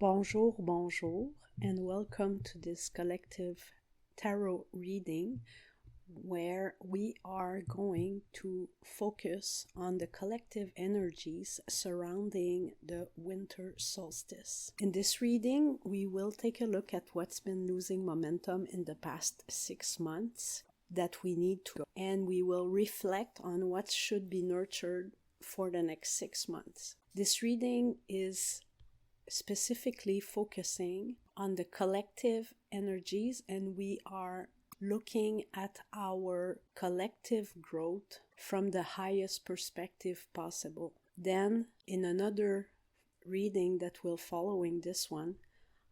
Bonjour, bonjour, and welcome to this collective tarot reading where we are going to focus on the collective energies surrounding the winter solstice. In this reading, we will take a look at what's been losing momentum in the past 6 months that we need to go, and we will reflect on what should be nurtured for the next 6 months. This reading is specifically focusing on the collective energies, and we are looking at our collective growth from the highest perspective possible. Then in another reading that will following this one,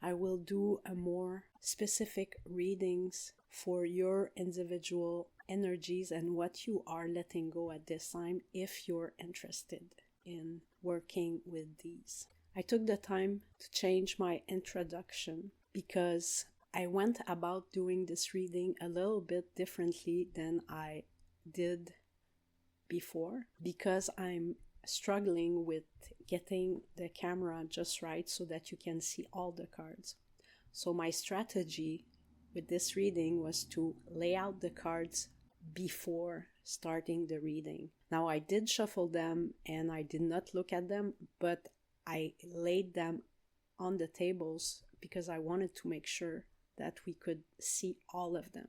I will do a more specific readings for your individual energies and what you are letting go at this time if you're interested in working with these. I took the time to change my introduction because I went about doing this reading a little bit differently than I did before because I'm struggling with getting the camera just right so that you can see all the cards. So my strategy with this reading was to lay out the cards before starting the reading. Now I did shuffle them and I did not look at them, but I laid them on the tables because I wanted to make sure that we could see all of them.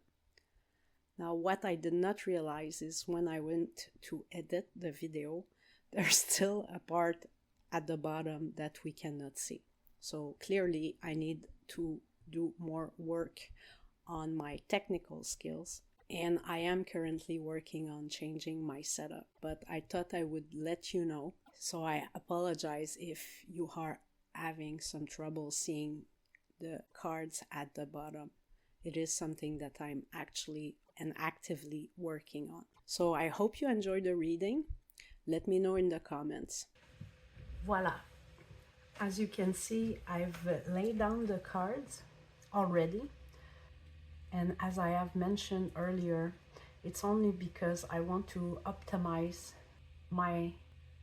Now, what I did not realize is when I went to edit the video, there's still a part at the bottom that we cannot see. So clearly, I need to do more work on my technical skills. And I am currently working on changing my setup, but I thought I would let you know. So I apologize if you are having some trouble seeing the cards at the bottom. It is something that I'm actually and actively working on. So I hope you enjoyed the reading. Let me know in the comments. Voila. As you can see, I've laid down the cards already. And as I have mentioned earlier, it's only because I want to optimize my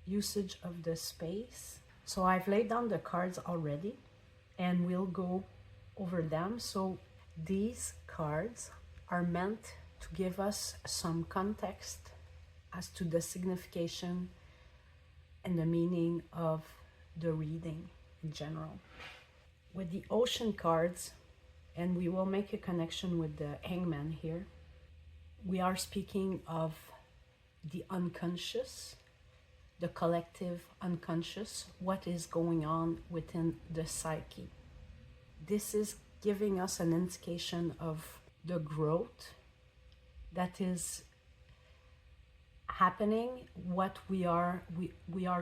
usage of the space. So I've laid down the cards already and we'll go over them. So these cards are meant to give us some context as to the signification and the meaning of the reading in general. With the ocean cards, and we will make a connection with the hangman here, we are speaking of the unconscious, the collective unconscious, what is going on within the psyche. This is giving us an indication of the growth that is happening, what we are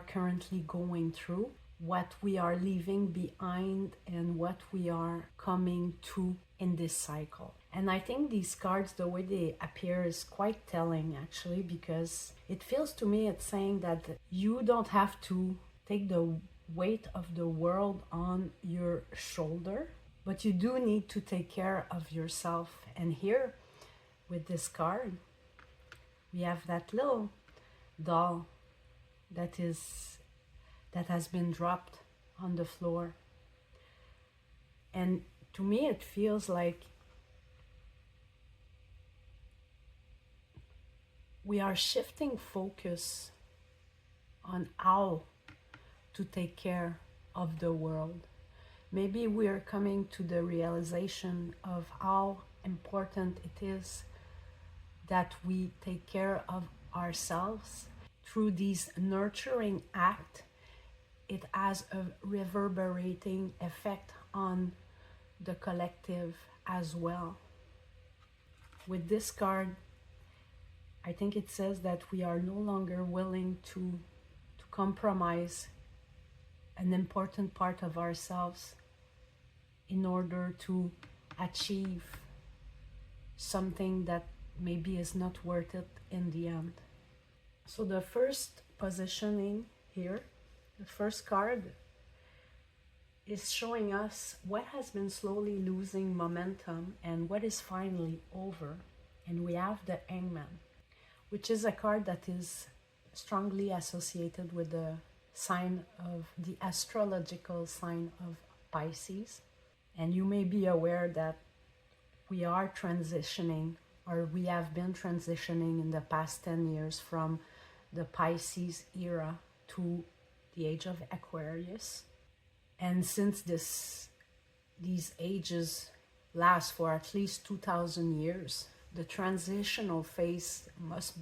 currently going through, what we are leaving behind, and what we are coming to in this cycle. And I think these cards, the way they appear, is quite telling actually, because it feels to me it's saying that you don't have to take the weight of the world on your shoulder, but you do need to take care of yourself. And here with this card, we have that little doll that has been dropped on the floor. And to me, it feels like we are shifting focus on how to take care of the world. Maybe we are coming to the realization of how important it is that we take care of ourselves. Through these nurturing acts, it has a reverberating effect on the collective as well. With this card, I think it says that we are no longer willing to compromise an important part of ourselves in order to achieve something that maybe is not worth it in the end. So the first positioning here, the first card, is showing us what has been slowly losing momentum and what is finally over. And we have the Hangman, which is a card that is strongly associated with the sign of the astrological sign of Pisces. And you may be aware that we are transitioning, or we have been transitioning in the past 10 years from the Pisces era to the age of Aquarius. And since these ages last for at least 2,000 years, the transitional phase must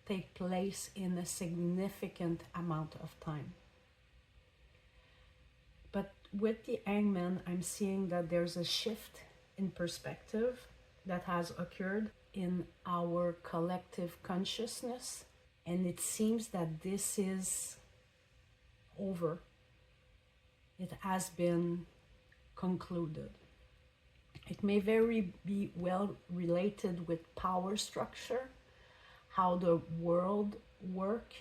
take place in a significant amount of time. But with the Hangman, I'm seeing that there's a shift in perspective that has occurred in our collective consciousness, and it seems that this is over. It has been concluded. It may very be well related with power structure, how the world works.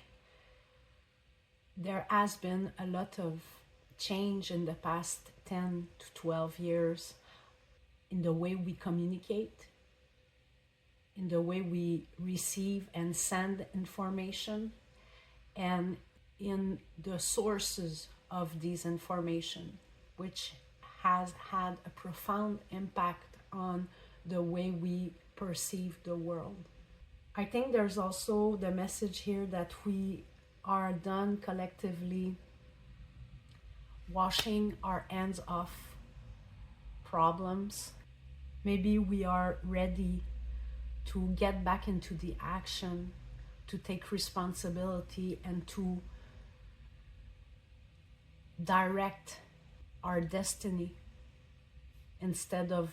There has been a lot of change in the past 10 to 12 years in the way we communicate, in the way we receive and send information, and in the sources of these information, which has had a profound impact on the way we perceive the world. I think there's also the message here that we are done collectively washing our hands off problems. Maybe we are ready to get back into the action, to take responsibility and to direct our destiny instead of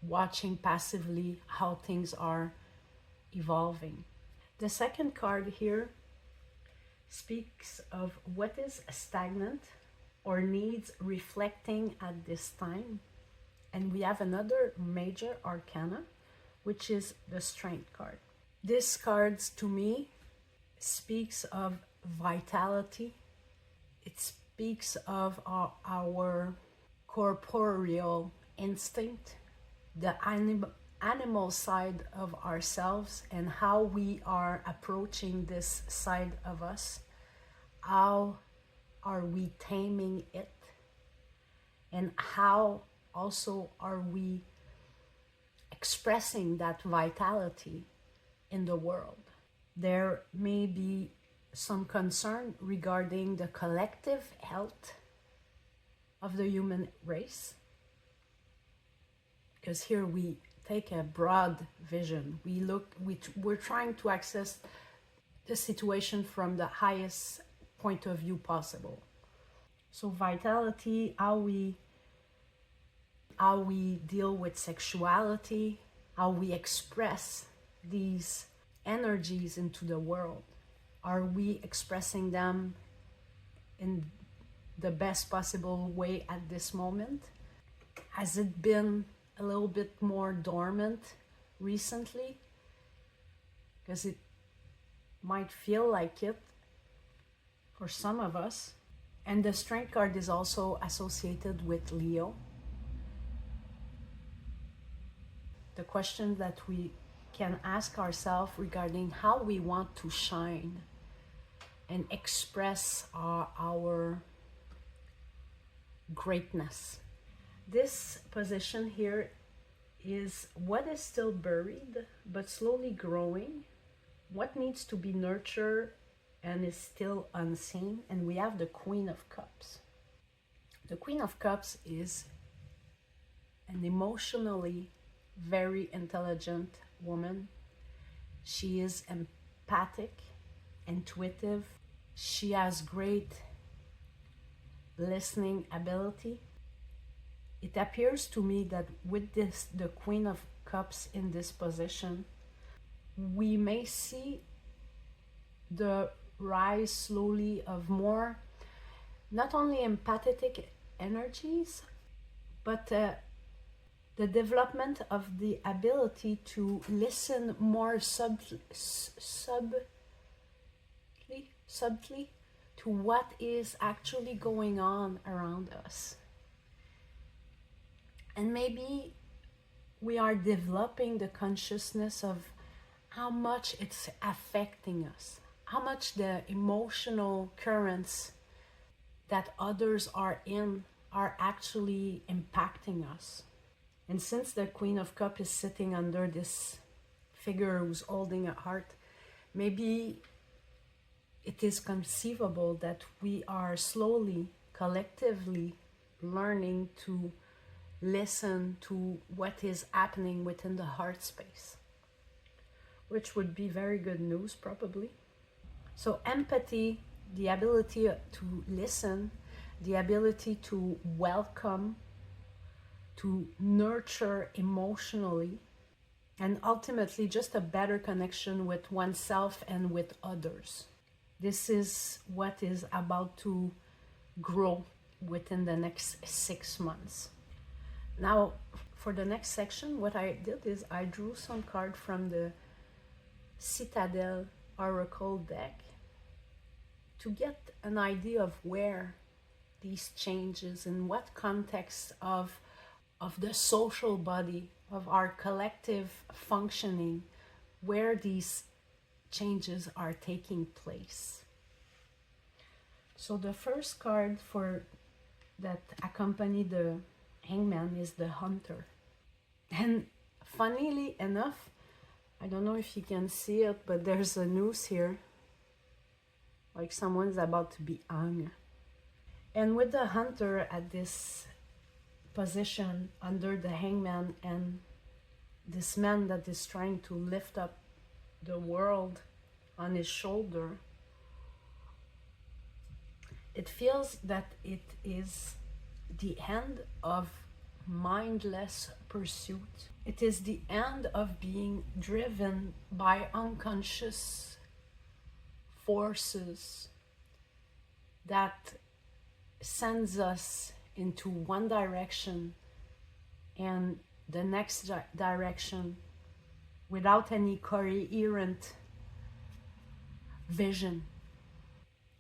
watching passively how things are evolving. The second card here speaks of what is stagnant or needs reflecting at this time. And we have another major arcana, which is the Strength card. This card, to me, speaks of vitality. It speaks of our corporeal instinct, the animal side of ourselves, and how we are approaching this side of us. How are we taming it? And how also are we expressing that vitality in the world? There may be some concern regarding the collective health of the human race, because here we take a broad vision. We're trying to access the situation from the highest point of view possible. So vitality, how we deal with sexuality, how we express these energies into the world. Are we expressing them in the best possible way at this moment? Has it been a little bit more dormant recently? Because it might feel like it for some of us. And the Strength card is also associated with Leo. The question that we can ask ourselves regarding how we want to shine and express our greatness. This position here is what is still buried but slowly growing, what needs to be nurtured and is still unseen. And we have the Queen of Cups. The Queen of Cups is an emotionally very intelligent woman. She is empathic, intuitive. She has great listening ability. It appears to me that with the Queen of Cups in this position, we may see the rise slowly of more, not only empathetic energies, but the development of the ability to listen more subtly to what is actually going on around us. And maybe we are developing the consciousness of how much it's affecting us, how much the emotional currents that others are in are actually impacting us. And since the Queen of Cups is sitting under this figure who's holding a heart, maybe it is conceivable that we are slowly, collectively learning to listen to what is happening within the heart space, which would be very good news probably. So empathy, the ability to listen, the ability to welcome, to nurture emotionally, and ultimately just a better connection with oneself and with others. This is what is about to grow within the next 6 months. Now, for the next section, what I did is I drew some cards from the Citadel Oracle deck to get an idea of where these changes, in what context of the social body, of our collective functioning, where these changes are taking place. So the first card for that accompany the Hangman is the Hunter. And funnily enough, I don't know if you can see it, but there's a noose here, like someone's about to be hung. And with the Hunter at this position under the Hangman and this man that is trying to lift up the world on his shoulder, it feels that it is the end of mindless pursuit. It is the end of being driven by unconscious forces that sends us into one direction and the next direction without any coherent vision.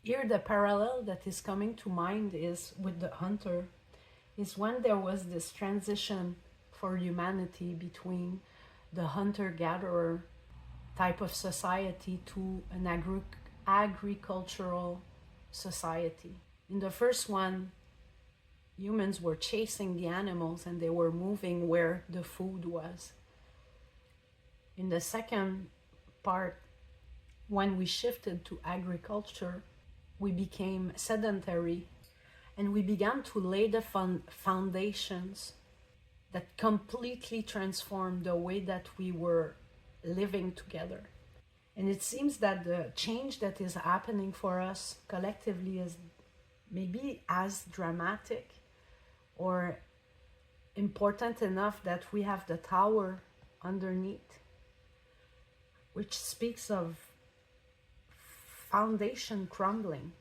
Here the parallel that is coming to mind is with the Hunter, is when there was this transition for humanity between the hunter-gatherer type of society to an agricultural society. In the first one, humans were chasing the animals and they were moving where the food was. In the second part, when we shifted to agriculture, we became sedentary and we began to lay the foundations that completely transformed the way that we were living together. And it seems that the change that is happening for us collectively is maybe as dramatic or important enough that we have the tower underneath, which speaks of foundation crumbling.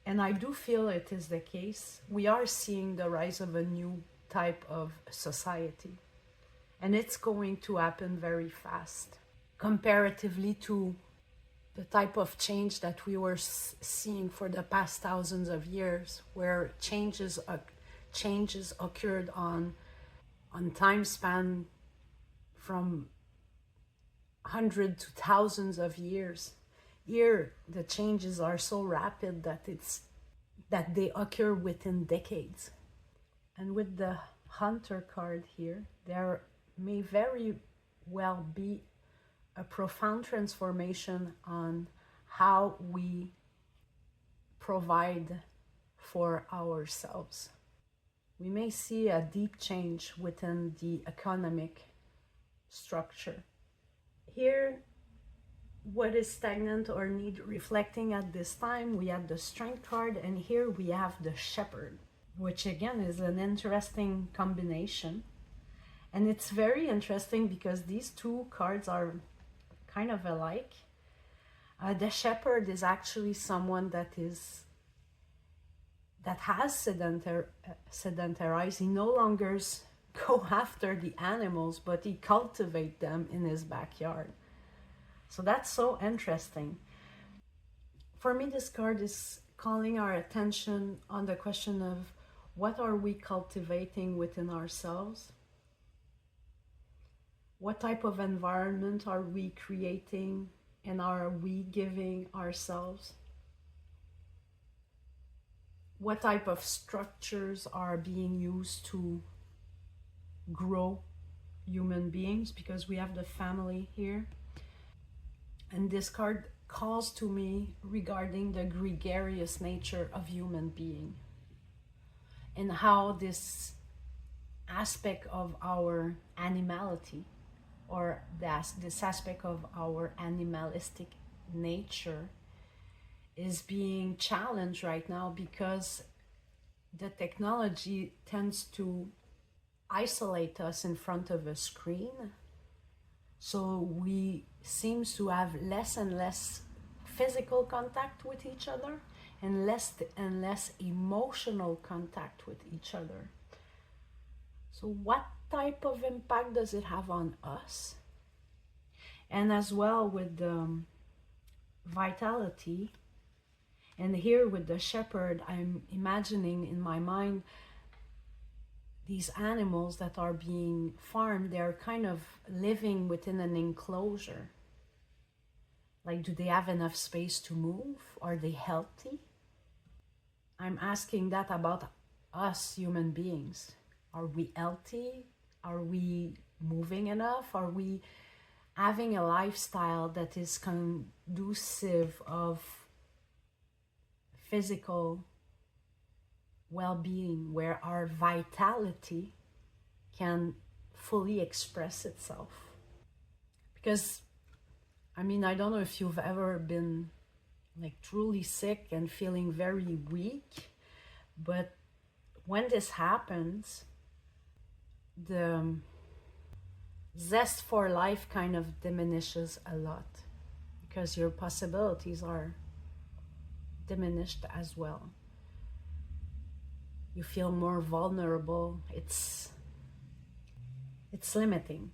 And I do feel it is the case. We are seeing the rise of a new type of society, and it's going to happen very fast comparatively to the type of change that we were seeing for the past thousands of years, where changes occurred on time span from hundreds to thousands of years. Here the changes are so rapid that they occur within decades. And with the Hunter card here, there may very well be a profound transformation on how we provide for ourselves. We may see a deep change within the economic structure. Here, what is stagnant or need reflecting at this time, we have the Strength card, and here we have the Shepherd, which again is an interesting combination. And it's very interesting because these two cards are kind of alike. The Shepherd is actually someone that has sedentarized. He no longer go after the animals, but he cultivates them in his backyard. So that's so interesting. For me, this card is calling our attention on the question of what are we cultivating within ourselves? What type of environment are we creating and are we giving ourselves? what type of structures are being used to grow human beings, because we have the family here. And this card calls to me regarding the gregarious nature of human being and how this aspect of our animality, or this aspect of our animalistic nature, is being challenged right now, because the technology tends to isolate us in front of a screen. So we seems to have less and less physical contact with each other, and less emotional contact with each other. So what type of impact does it have on us? And as well with the vitality, and here with the shepherd, I'm imagining in my mind these animals that are being farmed. They're kind of living within an enclosure. Like, do they have enough space to move? Are they healthy? I'm asking that about us human beings. Are we healthy? Are we moving enough? Are we having a lifestyle that is conducive of physical well-being, where our vitality can fully express itself? Because, I mean, I don't know if you've ever been like truly sick and feeling very weak, but when this happens, the zest for life kind of diminishes a lot, because your possibilities are diminished as well. You feel more vulnerable. It's limiting.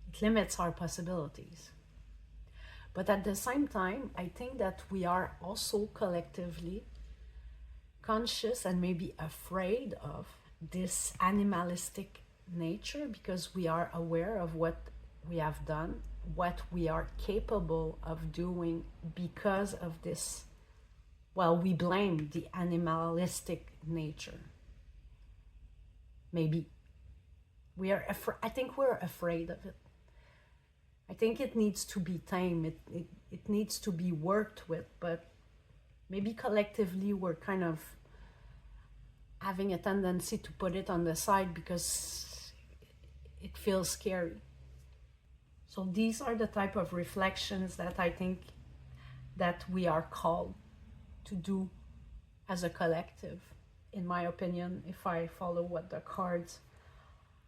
It limits our possibilities. But at the same time, I think that we are also collectively conscious and maybe afraid of this animalistic nature, because we are aware of what we have done, what we are capable of doing because of this. Well, we blame the animalistic nature. Maybe I think we're afraid of it. I think it needs to be tamed. It needs to be worked with, but maybe collectively we're kind of having a tendency to put it on the side because it feels scary. So these are the type of reflections that I think that we are called to do as a collective, in my opinion, if I follow what the cards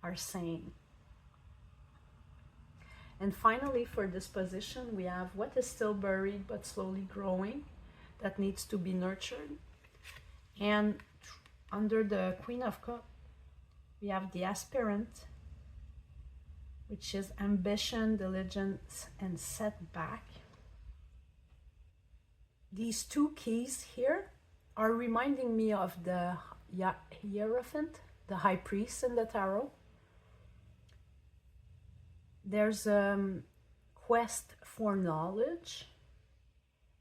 are saying. And finally, for this position, we have what is still buried but slowly growing, that needs to be nurtured. And under the Queen of Cups, we have the aspirant, which is ambition, diligence, and setback. These two keys here are reminding me of the Hierophant, the high priest in the tarot. There's a quest for knowledge,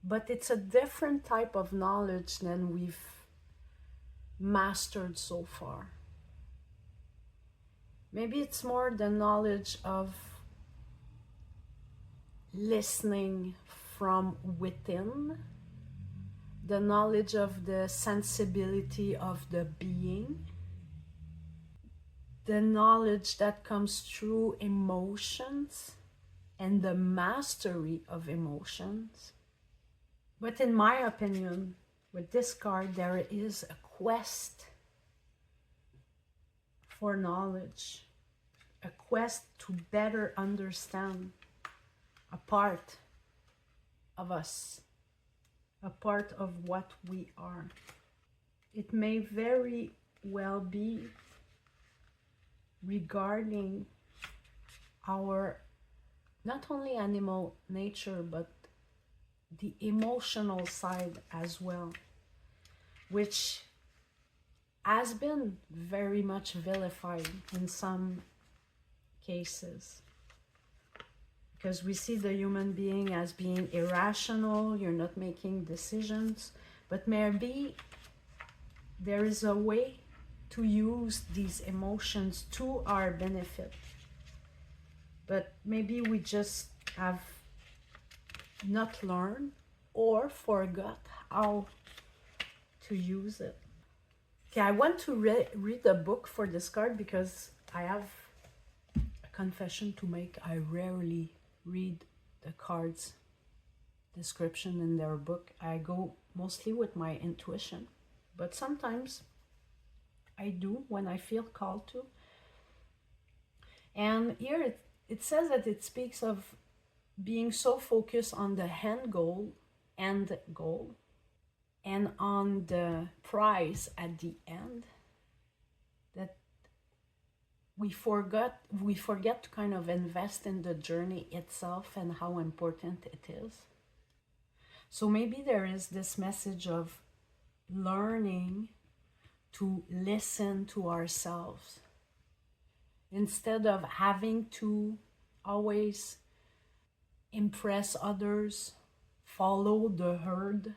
but it's a different type of knowledge than we've mastered so far. Maybe it's more the knowledge of listening from within, the knowledge of the sensibility of the being, the knowledge that comes through emotions and the mastery of emotions. But in my opinion, with this card, there is a quest for knowledge, a quest to better understand a part of us, a part of what we are. It may very well be regarding our not only animal nature, but the emotional side as well, which has been very much vilified in some cases, because we see the human being as being irrational, you're not making decisions. But maybe there is a way to use these emotions to our benefit, but maybe we just have not learned or forgot how to use it. Okay, I want to read a book for this card because I have a confession to make. I rarely read the cards description in their book. I go mostly with my intuition, but sometimes I do when I feel called to. And here it says that it speaks of being so focused on the end goal and on the prize at the end that we forget to kind of invest in the journey itself and how important it is. So maybe there is this message of learning to listen to ourselves instead of having to always impress others, follow the herd,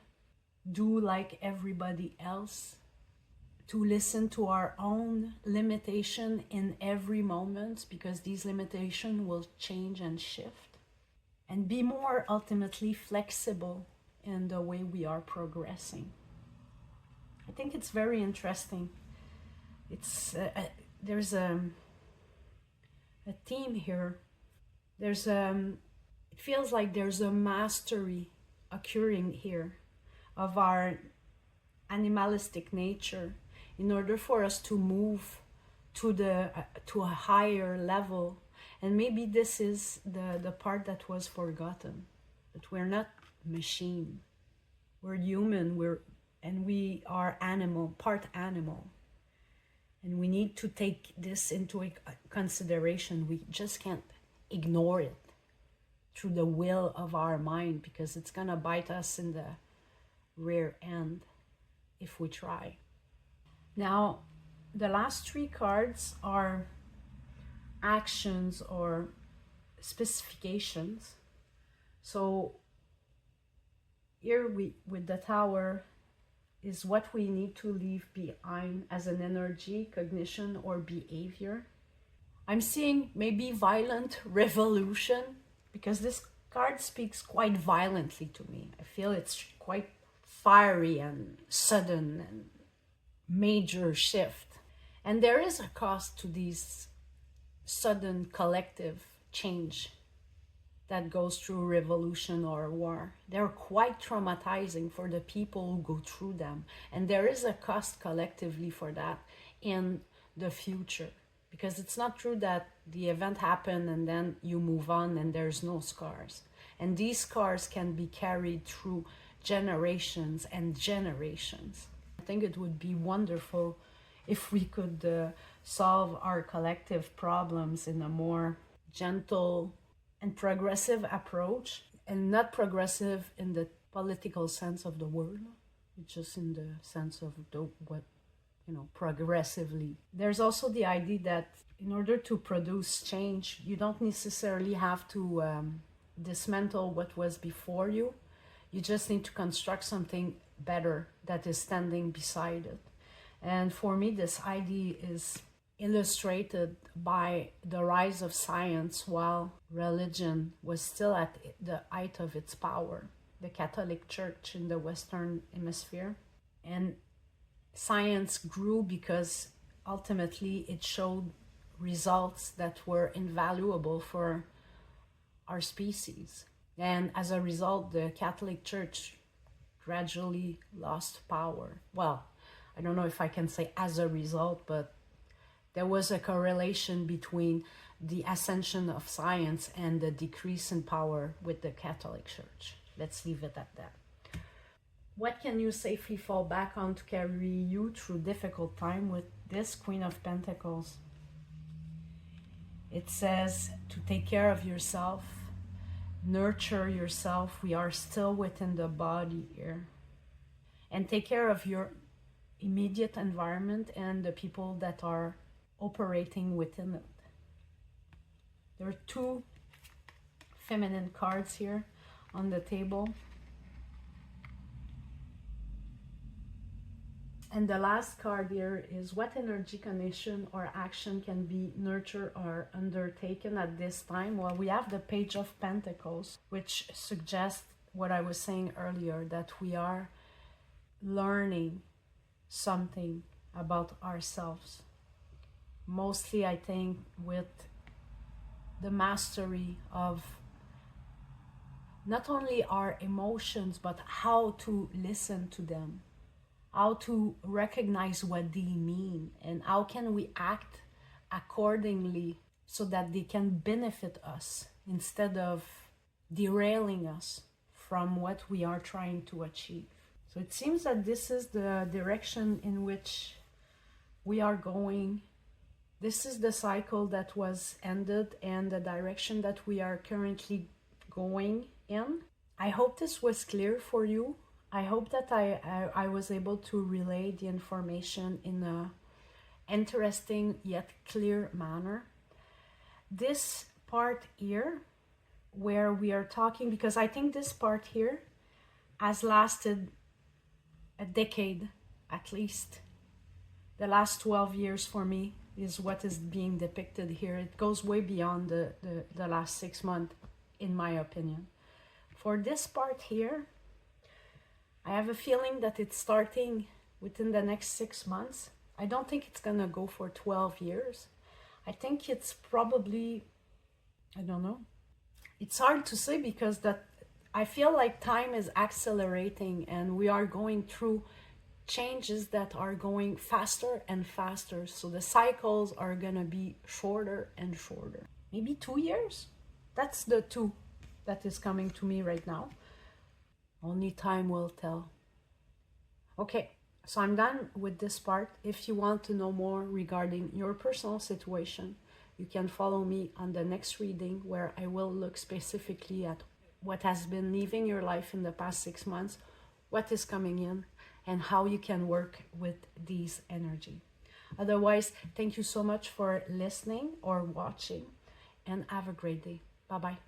do like everybody else, to listen to our own limitation in every moment, because these limitations will change and shift, and be more ultimately flexible in the way we are progressing. I think it's very interesting. It's there's a theme here. There's it feels like there's a mastery occurring here of our animalistic nature in order for us to move to a higher level. And maybe this is the part that was forgotten, that we're not machine, we're human, we are animal, part animal, and we need to take this into consideration. We just can't ignore it through the will of our mind, because it's gonna bite us in the rear end if we try. Now, the last three cards are actions or specifications. So here with the Tower is what we need to leave behind as an energy, cognition, or behavior. I'm seeing maybe violent revolution, because this card speaks quite violently to me. I feel it's quite fiery and sudden and major shift. And there is a cost to these sudden collective change that goes through revolution or war. They're quite traumatizing for the people who go through them. And there is a cost collectively for that in the future. Because it's not true that the event happened and then you move on and there's no scars. And these scars can be carried through generations and generations. I think it would be wonderful if we could solve our collective problems in a more gentle and progressive approach, and not progressive in the political sense of the word, just in the sense of progressively. There's also the idea that in order to produce change, you don't necessarily have to dismantle what was before you. You just need to construct something better that is standing beside it. And for me, this idea is illustrated by the rise of science while religion was still at the height of its power, the Catholic Church in the Western Hemisphere. And science grew because ultimately it showed results that were invaluable for our species. And as a result, the Catholic Church gradually lost power. Well, I don't know if I can say as a result, but there was a correlation between the ascension of science and the decrease in power with the Catholic Church. Let's leave it at that. What can you safely fall back on to carry you through difficult time with this Queen of Pentacles? It says to take care of yourself, nurture yourself. We are still within the body here. And take care of your immediate environment and the people that are operating within it. There are two feminine cards here on the table. And the last card here is what energy condition or action can be nurtured or undertaken at this time? Well, we have the Page of Pentacles, which suggests what I was saying earlier, that we are learning something about ourselves. Mostly, I think, with the mastery of not only our emotions, but how to listen to them, how to recognize what they mean, and how can we act accordingly so that they can benefit us instead of derailing us from what we are trying to achieve. So it seems that this is the direction in which we are going. This is the cycle that was ended and the direction that we are currently going in. I hope this was clear for you. I hope that I was able to relay the information in a interesting yet clear manner. This part here, where we are talking, because I think this part here has lasted a decade at least. The last 12 years for me is what is being depicted here. It goes way beyond the last 6 months, in my opinion. For this part here, I have a feeling that it's starting within the next 6 months. I don't think it's gonna go for 12 years. I think it's probably, I don't know. It's hard to say because that I feel like time is accelerating and we are going through changes that are going faster and faster. So the cycles are gonna be shorter and shorter. Maybe 2 years? That's the 2 that is coming to me right now. Only time will tell. Okay, so I'm done with this part. If you want to know more regarding your personal situation, you can follow me on the next reading where I will look specifically at what has been leaving your life in the past 6 months, what is coming in, and how you can work with these energy. Otherwise, thank you so much for listening or watching, and have a great day. Bye-bye.